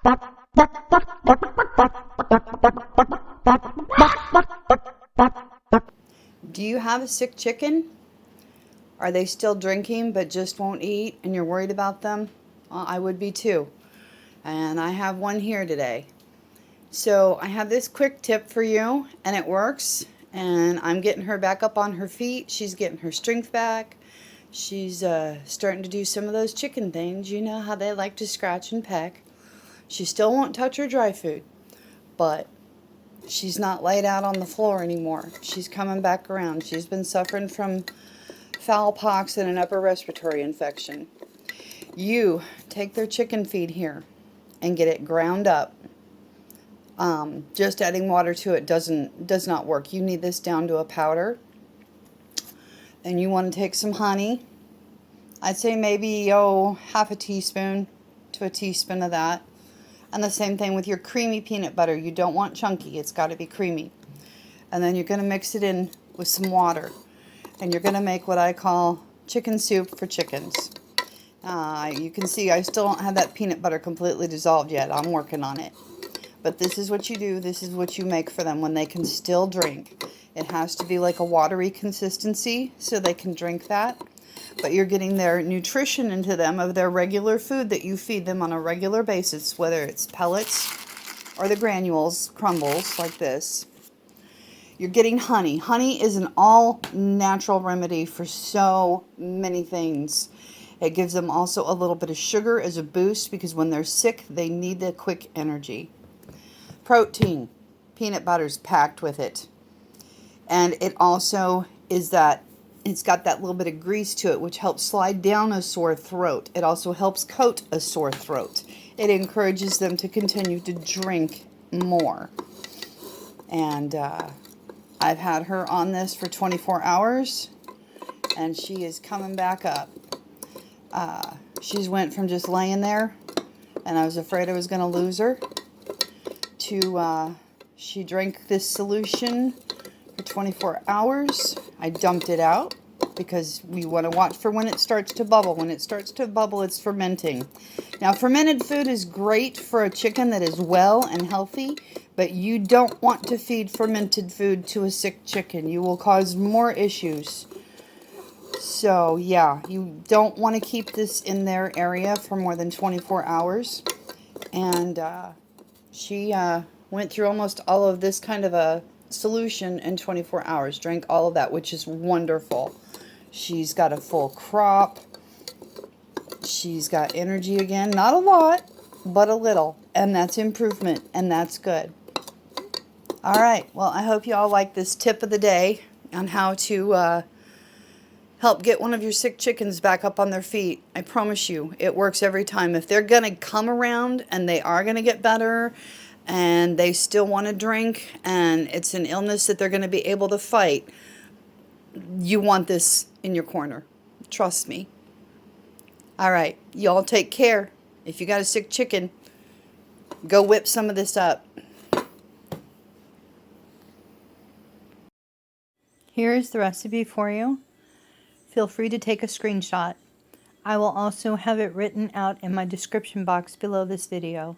Do you have a sick chicken? Are they still drinking but just won't eat and you're worried about them? Well, I would be too. And I have one here today. So I have this quick tip for you, and it works. And I'm getting her back up on her feet. She's getting her strength back. She's starting to do some of those chicken things. You know how they like to scratch and peck. She still won't touch her dry food, but she's not laid out on the floor anymore. She's coming back around. She's been suffering from Fowlpox and an upper respiratory infection. You take their chicken feed here and get it ground up. Just adding water to it does not work. You need this down to a powder. And you want to take some honey. I'd say maybe half a teaspoon to a teaspoon of that. And the same thing with your creamy peanut butter. You don't want chunky. It's got to be creamy. And then you're going to mix it in with some water. And you're going to make what I call chicken soup for chickens. You can see I still don't have that peanut butter completely dissolved yet. I'm working on it. But this is what you do. This is what you make for them when they can still drink. It has to be like a watery consistency so they can drink that. But you're getting their nutrition into them of their regular food that you feed them on a regular basis, whether it's pellets or the granules, crumbles like this. You're getting honey. Honey is an all-natural remedy for so many things. It gives them also a little bit of sugar as a boost because when they're sick, they need the quick energy. Protein. Peanut butter's packed with it. And it also is that it's got that little bit of grease to it, which helps slide down a sore throat. It also helps coat a sore throat. It encourages them to continue to drink more. And I've had her on this for 24 hours, and she is coming back up. She's went from just laying there, and I was afraid I was going to lose her, to she drank this solution for 24 hours. I dumped it out because we want to watch for when it starts to bubble. When it starts to bubble, it's fermenting. Now, fermented food is great for a chicken that is well and healthy, but you don't want to feed fermented food to a sick chicken. You will cause more issues. So, yeah, you don't want to keep this in their area for more than 24 hours. And she went through almost all of this kind of a solution in 24 hours. Drank all of that, which is wonderful. She's got a full crop. She's got energy again. Not a lot, but a little. And that's improvement, and that's good. All right. Well, I hope you all like this tip of the day on how to help get one of your sick chickens back up on their feet. I promise you, it works every time. If they're going to come around and they are going to get better and they still want to drink and it's an illness that they're going to be able to fight, you want this in your corner. Trust me. All right. Y'all take care. If you got a sick chicken, go whip some of this up. Here's the recipe for you. Feel free to take a screenshot. I will also have it written out in my description box below this video.